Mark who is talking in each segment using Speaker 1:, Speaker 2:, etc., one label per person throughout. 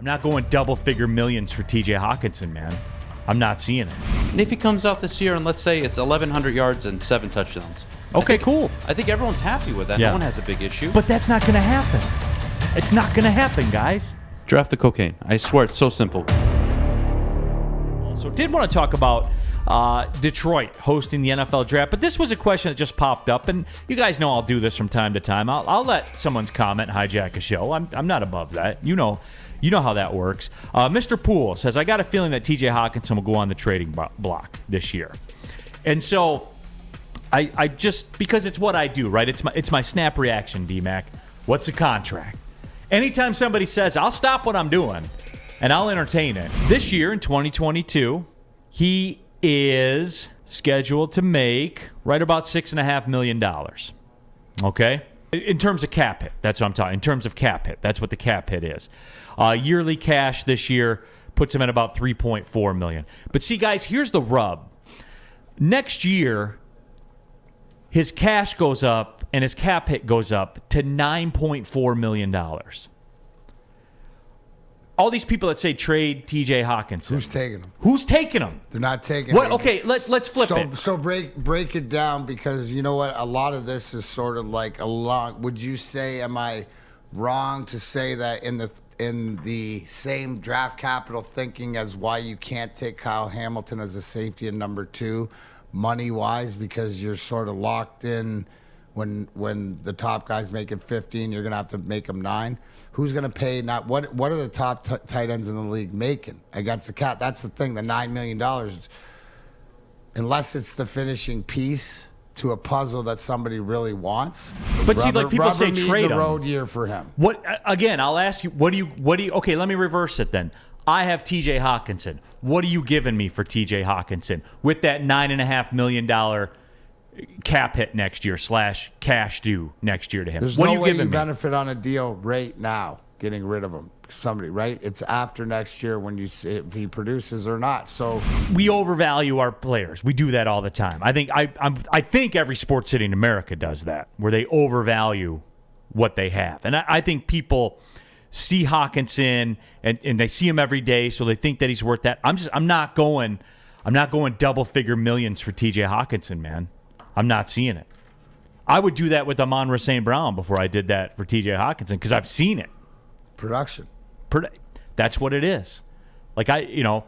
Speaker 1: I'm not going double-figure millions for TJ Hockenson, man. I'm not seeing it.
Speaker 2: And if he comes out this year and let's say it's 1,100 yards and 7 touchdowns.
Speaker 1: Okay, cool.
Speaker 2: I think everyone's happy with that.
Speaker 1: Yeah.
Speaker 2: No one has a big issue.
Speaker 1: But that's not going to happen. It's not going to happen, guys.
Speaker 2: Draft the cocaine. I swear it's so simple.
Speaker 1: So did want to talk about Detroit hosting the NFL draft, but this was a question that just popped up, and you guys know I'll do this from time to time. I'll let someone's comment hijack a show. I'm not above that. You know how that works. Mr. Poole says, I got a feeling that TJ Hockenson will go on the trading block this year. And so I just, because it's what I do, right? It's my snap reaction, D-Mac. What's the contract? Anytime somebody says, I'll stop what I'm doing and I'll entertain it. This year in 2022, he is scheduled to make right about $6.5 million. Okay? In terms of cap hit, that's what I'm talking. In terms of cap hit, that's what the cap hit is. Yearly cash this year puts him at about $3.4 million. But see, guys, here's the rub. Next year, his cash goes up and his cap hit goes up to $9.4 million. All these people that say trade TJ Hockenson.
Speaker 3: Who's taking him?
Speaker 1: Who's taking him?
Speaker 3: They're not taking
Speaker 1: What?
Speaker 3: him.
Speaker 1: Okay, let's flip it.
Speaker 3: So break it down, because you know what? A lot of this is sort of like would you say, am I wrong to say that in the same draft capital thinking as why you can't take Kyle Hamilton as a safety in number 2, money-wise, because you're sort of locked in when the top guy's making 15, you're going to have to make him 9. Who's going to pay? Not what are the top tight ends in the league making against the cap? That's the thing, the $9 million. Unless it's the finishing piece to a puzzle that somebody really wants.
Speaker 1: But see, like people say trade him.
Speaker 3: The road year for him.
Speaker 1: What again, I'll ask you, what do you okay, let me reverse it then. I have TJ Hockenson. What are you giving me for TJ Hockenson with that $9.5 million cap hit next year / cash due next year to him?
Speaker 3: There's
Speaker 1: what
Speaker 3: no
Speaker 1: are you
Speaker 3: way
Speaker 1: giving
Speaker 3: you
Speaker 1: me?
Speaker 3: benefit on a deal right now, getting rid of him. Somebody, right? It's after next year when you see if he produces or not. So
Speaker 1: we overvalue our players. We do that all the time. I think every sports city in America does that, where they overvalue what they have. And I think people see Hockenson and they see him every day, so they think that he's worth that. I'm not going double-figure millions for TJ Hockenson, man. I'm not seeing it. I would do that with Amon-Ra St. Brown before I did that for TJ Hockenson, because I've seen it.
Speaker 3: Production.
Speaker 1: That's what it is. Like, I know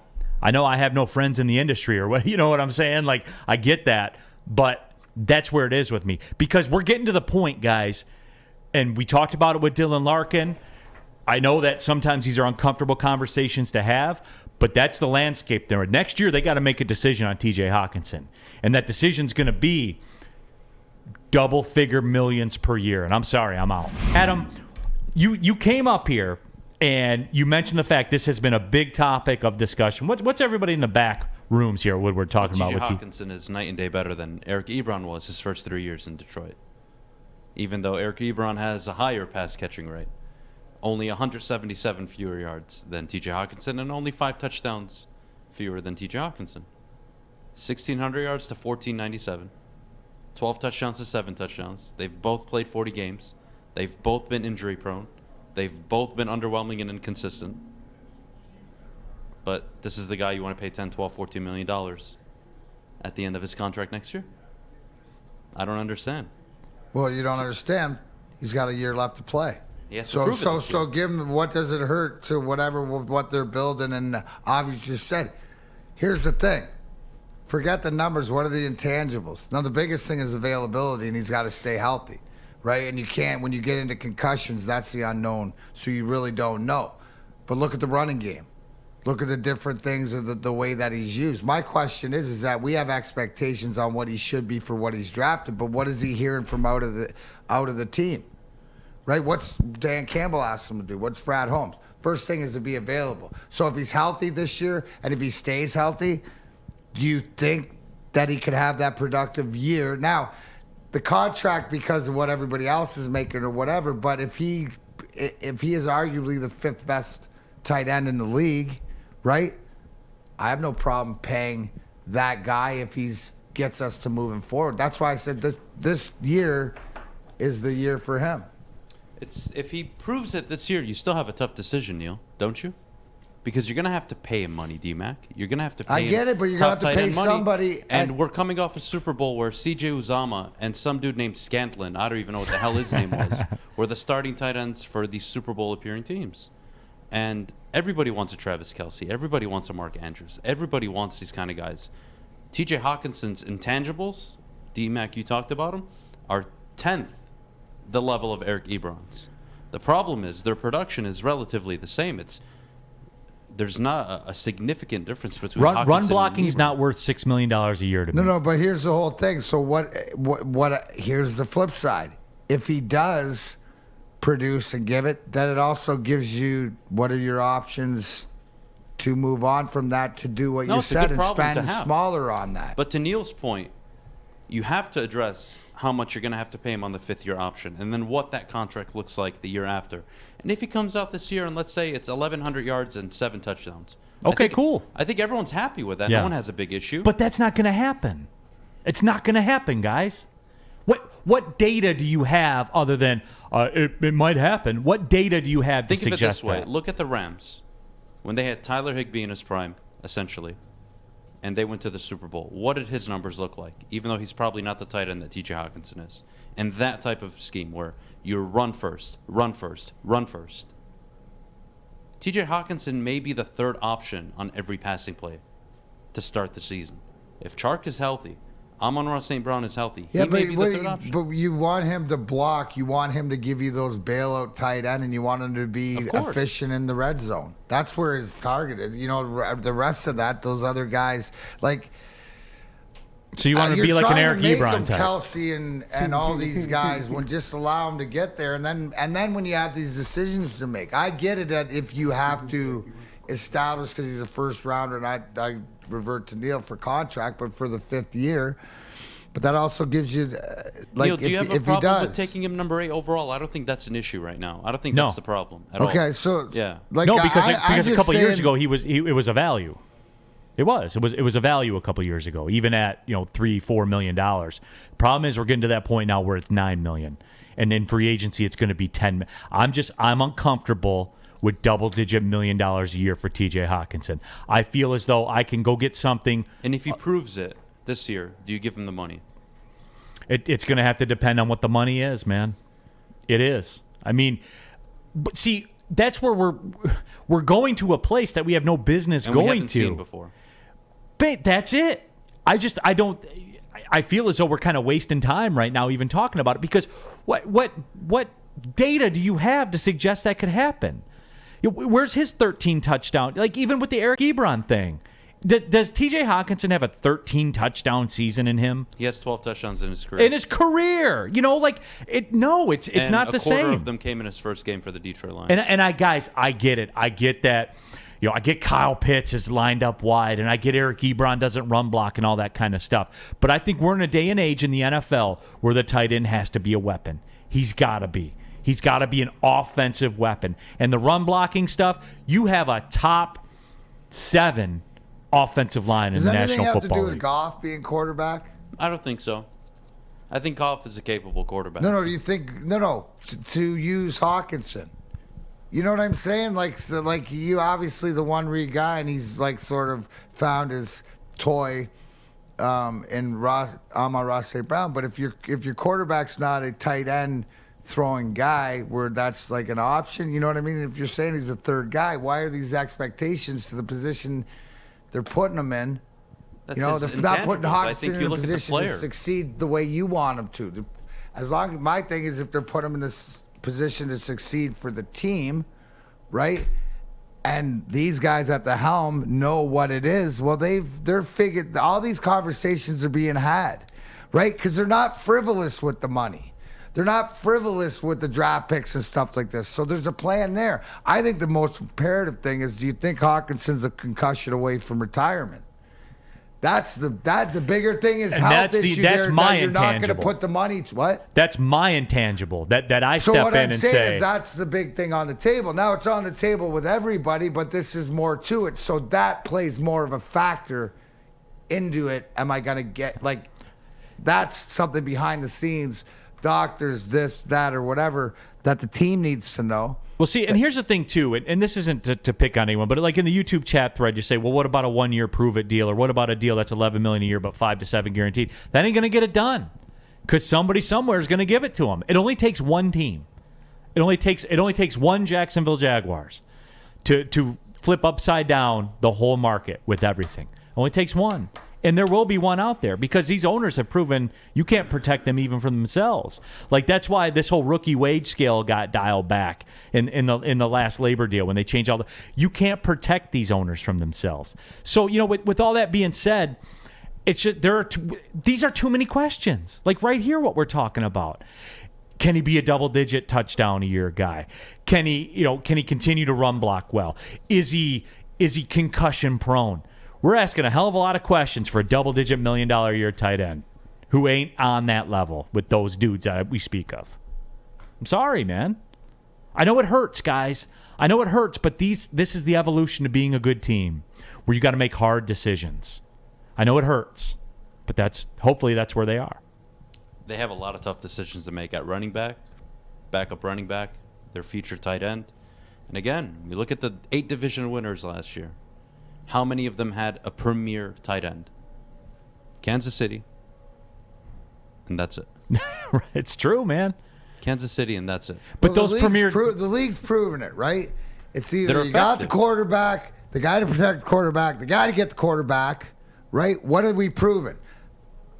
Speaker 1: I have no friends in the industry, or what, you know what I'm saying? Like, I get that, but that's where it is with me. Because we're getting to the point, guys, and we talked about it with Dylan Larkin. I know that sometimes these are uncomfortable conversations to have, but that's the landscape there. Next year, they got to make a decision on TJ Hockenson. And that decision's going to be double-figure millions per year. And I'm sorry, I'm out. Adam, you came up here and you mentioned the fact this has been a big topic of discussion. What's everybody in the back rooms here, Woodward, talking about?
Speaker 2: TJ Hockenson is night and day better than Eric Ebron was his first 3 years in Detroit. Even though Eric Ebron has a higher pass-catching rate. Only 177 fewer yards than TJ Hockenson and only 5 touchdowns fewer than TJ Hockenson. 1,600 yards to 1,497. 12 touchdowns to 7 touchdowns. They've both played 40 games. They've both been injury-prone. They've both been underwhelming and inconsistent. But this is the guy you want to pay $10, $12, $14 million at the end of his contract next year? I don't understand.
Speaker 3: Well, you don't understand. He's got a year left to play.
Speaker 2: He has to prove it this year.
Speaker 3: So give him, what does it hurt to what they're building? And obviously just said, here's the thing. Forget the numbers. What are the intangibles? Now, the biggest thing is availability, and he's got to stay healthy, right? And you can't, when you get into concussions, that's the unknown, so you really don't know. But look at the running game. Look at the different things of the way that he's used. My question is that we have expectations on what he should be for what he's drafted, but what is he hearing from out of the team? Right? What's Dan Campbell asked him to do? What's Brad Holmes? First thing is to be available. So if he's healthy this year and if he stays healthy, do you think that he could have that productive year? Now, the contract, because of what everybody else is making or whatever, but if he is arguably the 5th best tight end in the league, right? I have no problem paying that guy if he gets us to moving forward. That's why I said this year is the year for him.
Speaker 2: If he proves it this year, you still have a tough decision, Neil, don't you? because you're going to have to pay him money, D-Mac. You're going to have to pay
Speaker 3: I get it, but you're going to have to pay somebody.
Speaker 2: And we're coming off a Super Bowl where C.J. Uzama and some dude named Scantlin, I don't even know what the hell his name was, were the starting tight ends for these Super Bowl appearing teams. And everybody wants a Travis Kelce. Everybody wants a Mark Andrews. Everybody wants these kind of guys. T.J. Hawkinson's intangibles, D-Mac, you talked about them, are 10th the level of Eric Ebron's. The problem is their production is relatively the same. There's not a significant difference between Hockenson
Speaker 1: run blocking
Speaker 2: and
Speaker 1: is not worth $6 million a year to me.
Speaker 3: No, but here's the whole thing. So what? Here's the flip side. If he does produce and give it, then it also gives you what are your options to move on from that to do what you said and spend smaller on that.
Speaker 2: But to Neil's point, you have to address how much you're going to have to pay him on the fifth-year option, and then what that contract looks like the year after. And if he comes out this year and let's say it's 1,100 yards and 7 touchdowns.
Speaker 1: Okay, cool.
Speaker 2: I think everyone's happy with that.
Speaker 1: Yeah.
Speaker 2: No one has a big issue.
Speaker 1: But that's not going to happen. It's not going to happen, guys. What data do you have other than it might happen? What data do you have to
Speaker 2: suggest
Speaker 1: suggest
Speaker 2: Think of it this way.
Speaker 1: that?
Speaker 2: Look at the Rams. When they had Tyler Higbee in his prime, essentially, and they went to the Super Bowl, what did his numbers look like? Even though he's probably not the tight end that T.J. Hockenson is. And that type of scheme where you run first, run first, run first. T.J. Hockenson may be the third option on every passing play to start the season. If Chark is healthy, Amon-Ra St. Brown is healthy.
Speaker 3: Yeah,
Speaker 2: he may be the third option.
Speaker 3: But you want him to block. You want him to give you those bailout tight end, and you want him to be efficient in the red zone. That's where his target is. You know, the rest of that, those other guys, like.
Speaker 1: So you want him to be like an Eric Ebron type.
Speaker 3: Kelce and all these guys would just allow him to get there, and then when you have these decisions to make, I get it that if you have to establish because he's a first rounder, and I revert to Neil for contract, but for the 5th year. But that also gives you,
Speaker 2: Neil, do you have a problem with taking him number 8 overall? I don't think that's an issue right now. I don't think that's the problem at all.
Speaker 3: Okay, so
Speaker 2: yeah,
Speaker 3: like
Speaker 1: no, because a couple years ago it was a value. It was a value a couple years ago, even at $3-4 million. Problem is we're getting to that point now where it's $9 million, and in free agency it's going to be $10 million. I'm uncomfortable with double-digit $1 million a year for T.J. Hockenson. I feel as though I can go get something.
Speaker 2: And if he proves it this year, do you give him the money?
Speaker 1: It's going to have to depend on what the money is, man. It is. I mean, but see, that's where we're going to a place that we have no business
Speaker 2: and
Speaker 1: going
Speaker 2: we haven't
Speaker 1: to.
Speaker 2: Seen before.
Speaker 1: But that's it. I feel as though we're kind of wasting time right now even talking about it because what data do you have to suggest that could happen? Where's his 13 touchdown? Like even with the Eric Ebron thing, does T.J. Hockenson have a 13 touchdown season in him?
Speaker 2: He has 12 touchdowns in his career.
Speaker 1: It's not the same.
Speaker 2: A quarter of them came in his first game for the Detroit Lions.
Speaker 1: And I get it. I get that. I get Kyle Pitts is lined up wide, and I get Eric Ebron doesn't run block and all that kind of stuff. But I think we're in a day and age in the NFL where the tight end has to be a weapon. He's got to be. He's got to be an offensive weapon. And the run blocking stuff, you have a top 7 offensive line in the National Football League. Does anything have to do with
Speaker 3: Goff being quarterback?
Speaker 2: I don't think so. I think Goff is a capable quarterback.
Speaker 3: No. Do you think to use Hockenson? You know what I'm saying? Like you obviously the one read guy, and he's like sort of found his toy in Amon-Ra St. Brown. But if your quarterback's not a tight end throwing guy where that's like an option, you know what I mean? If you're saying he's a third guy, why are these expectations to the position they're putting him in?
Speaker 2: That's
Speaker 3: they're not putting Hockenson in a position to
Speaker 2: succeed
Speaker 3: succeed the way you want him to. As long as my thing is if they're putting him in this position to succeed for the team, right? And these guys at the helm know what it is. Well, they're figured. All these conversations are being had, right? Because they're not frivolous with the money. They're not frivolous with the draft picks and stuff like this. So there's a plan there. I think the most imperative thing is, do you think Hawkinson's a concussion away from retirement? The bigger thing is health issue.
Speaker 1: That's my
Speaker 3: you're
Speaker 1: intangible.
Speaker 3: Not going to put the money to what?
Speaker 1: That's my intangible. That I
Speaker 3: so
Speaker 1: step
Speaker 3: what
Speaker 1: in
Speaker 3: I'm
Speaker 1: and
Speaker 3: saying
Speaker 1: say
Speaker 3: is that's the big thing on the table. Now it's on the table with everybody, but this is more to it. So that plays more of a factor into it. Am I going to get that's something behind the scenes, doctors, this, that, or whatever that the team needs to know.
Speaker 1: Well, see, and here's the thing, too, and this isn't to pick on anyone, but like in the YouTube chat thread, you say, well, what about a 1-year prove-it deal, or what about a deal that's $11 million a year but 5 to 7 guaranteed? That ain't going to get it done because somebody somewhere is going to give it to them. It only takes one team. It only takes one Jacksonville Jaguars to flip upside down the whole market with everything. It only takes one. And there will be one out there because these owners have proven you can't protect them even from themselves. Like that's why this whole rookie wage scale got dialed back in the last labor deal when they changed all the. You can't protect these owners from themselves. So with all that being said, these are too many questions. Like right here, what we're talking about. Can he be a double-digit touchdown a year guy? Can he continue to run block well? Is he concussion prone? We're asking a hell of a lot of questions for a double-digit $1 million a year tight end who ain't on that level with those dudes that we speak of. I'm sorry, man. I know it hurts, guys. I know it hurts, but this is the evolution of being a good team where you got to make hard decisions. I know it hurts, but hopefully that's where they are.
Speaker 2: They have a lot of tough decisions to make at running back, backup running back, their feature tight end. And again, we look at the 8 division winners last year. How many of them had a premier tight end? Kansas City. And that's it.
Speaker 1: It's true, man.
Speaker 2: Kansas City, and that's it.
Speaker 1: But those premier...
Speaker 3: the league's proven it, right? It's either
Speaker 2: They're
Speaker 3: you got the
Speaker 2: effective.
Speaker 3: quarterback, the guy to protect the quarterback, the guy to get the quarterback, right? What have we proven?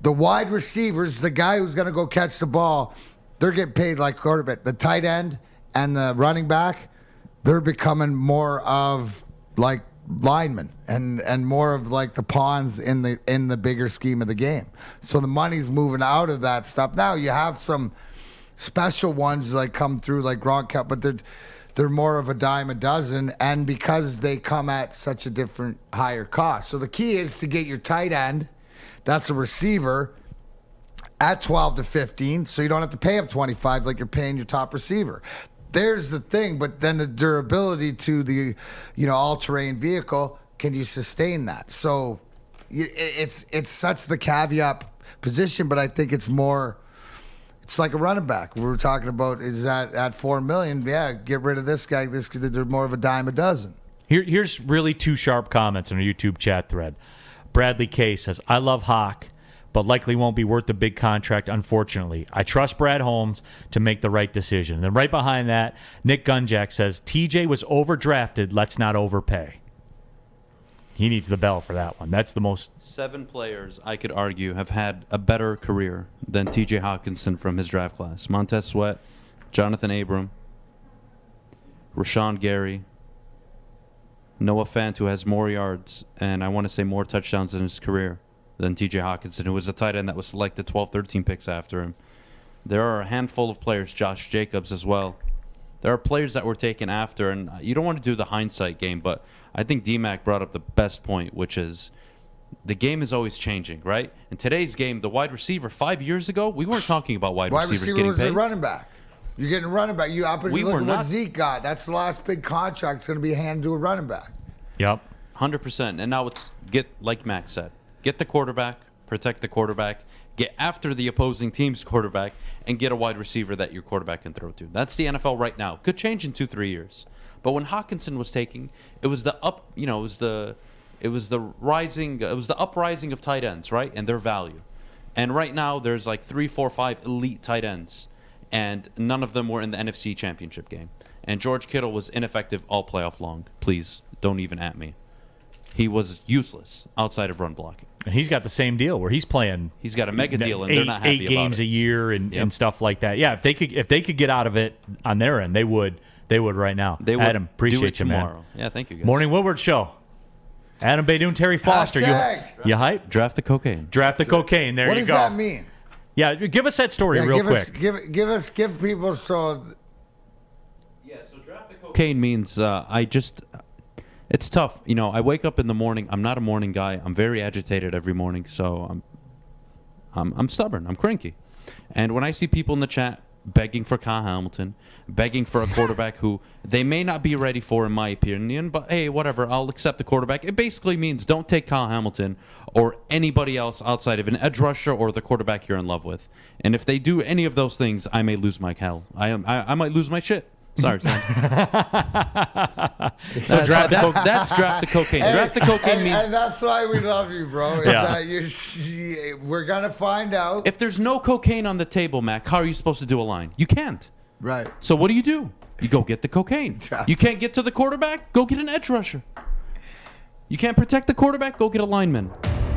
Speaker 3: The wide receivers, the guy who's going to go catch the ball, they're getting paid like quarterback. The tight end and the running back, they're becoming more of like linemen and more of like the pawns in the bigger scheme of the game. So the money's moving out of that stuff. Now you have some special ones like come through like Gronk, but they're more of a dime a dozen, and because they come at such a different higher cost. So the key is to get your tight end, that's a receiver, at 12 to 15, so you don't have to pay up 25 like you're paying your top receiver. There's the thing, but then the durability to the, all-terrain vehicle, can you sustain that? So it's such the caveat position, but I think it's more, it's like a running back. We were talking about is that at $4 million, yeah, get rid of this guy. They're more of a dime a dozen.
Speaker 1: Here's really 2 sharp comments in our YouTube chat thread. Bradley K says, I love Hawk, but likely won't be worth the big contract, unfortunately. I trust Brad Holmes to make the right decision. And then right behind that, Nick Gunjack says, TJ was overdrafted. Let's not overpay. He needs the bell for that one. That's the most...
Speaker 2: 7 players, I could argue, have had a better career than TJ Hockenson from his draft class. Montez Sweat, Jonathan Abram, Rashawn Gary, Noah Fant, who has more yards and I want to say more touchdowns in his career than TJ Hockenson, who was a tight end that was selected 12, 13 picks after him. There are a handful of players, Josh Jacobs as well. There are players that were taken after, and you don't want to do the hindsight game, but I think D-Mac brought up the best point, which is the game is always changing, right? In today's game, the wide receiver 5 years ago, we weren't talking about wide receivers
Speaker 3: receiver
Speaker 2: getting
Speaker 3: was
Speaker 2: paid.
Speaker 3: the running back. You're getting a running back. You up and
Speaker 2: We
Speaker 3: look
Speaker 2: were
Speaker 3: at
Speaker 2: not-
Speaker 3: what Zeke got. That's the last big contract. It's going to be handed to a running back.
Speaker 1: Yep.
Speaker 2: 100%. And now it's like Max said, get the quarterback, protect the quarterback, get after the opposing team's quarterback, and get a wide receiver that your quarterback can throw to. That's the NFL right now. Could change in 2-3 years. But when Hockenson was taking, it was the uprising of tight ends, right? And their value. And right now there's like 3, 4, 5 elite tight ends, and none of them were in the NFC Championship game. And George Kittle was ineffective all playoff long. Please don't even at me. He was useless outside of run blocking.
Speaker 1: And he's got the same deal where he's playing.
Speaker 2: He's got a mega deal, and they're not happy
Speaker 1: eight
Speaker 2: about
Speaker 1: games
Speaker 2: it.
Speaker 1: a year and
Speaker 2: Yep.
Speaker 1: stuff like that. Yeah, if they could get out of it on their end, they would right now.
Speaker 2: They would
Speaker 1: Adam, appreciate
Speaker 2: do it
Speaker 1: you,
Speaker 2: tomorrow.
Speaker 1: man.
Speaker 2: Yeah, thank you, guys.
Speaker 1: Morning Woodward Show. Adam Baydoun, Terry Foster.
Speaker 3: Hashtag.
Speaker 1: You hype?
Speaker 2: Draft the cocaine.
Speaker 1: Draft the cocaine. There
Speaker 3: What
Speaker 1: you
Speaker 3: does
Speaker 1: go.
Speaker 3: that mean?
Speaker 1: Yeah, give us that story
Speaker 3: Yeah,
Speaker 1: real quick.
Speaker 3: give people so.
Speaker 2: Yeah, so draft the cocaine means it's tough. I wake up in the morning. I'm not a morning guy. I'm very agitated every morning, so I'm stubborn. I'm cranky. And when I see people in the chat begging for Kyle Hamilton, begging for a quarterback who they may not be ready for, in my opinion, but hey, whatever, I'll accept the quarterback. It basically means don't take Kyle Hamilton or anybody else outside of an edge rusher or the quarterback you're in love with. And if they do any of those things, I may lose my hell. I might lose my shit. Sorry, son.
Speaker 1: So draft the
Speaker 2: that's draft the cocaine. Draft the cocaine means
Speaker 3: and that's why we love you, bro. Is that we're gonna find out.
Speaker 2: if there's no cocaine on the table, Mac, how are you supposed to do a line? You can't.
Speaker 3: Right.
Speaker 2: So what do? You go get the cocaine. You can't get to the quarterback? Go get an edge rusher. You can't protect the quarterback? Go get a lineman.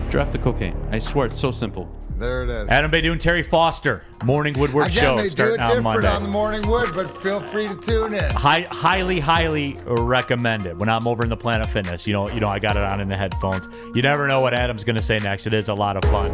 Speaker 2: Draft the cocaine. I swear it's so simple.
Speaker 3: There it is.
Speaker 1: Adam Baydoun, Terry Foster, Morning Woodward
Speaker 3: Again,
Speaker 1: Show
Speaker 3: they do it
Speaker 1: starting on
Speaker 3: different
Speaker 1: Monday.
Speaker 3: on the Morning Wood, but feel free to tune in.
Speaker 1: Highly recommend it. When I'm over in the Planet Fitness, you know, I got it on in the headphones. You never know what Adam's going to say next. It is a lot of fun.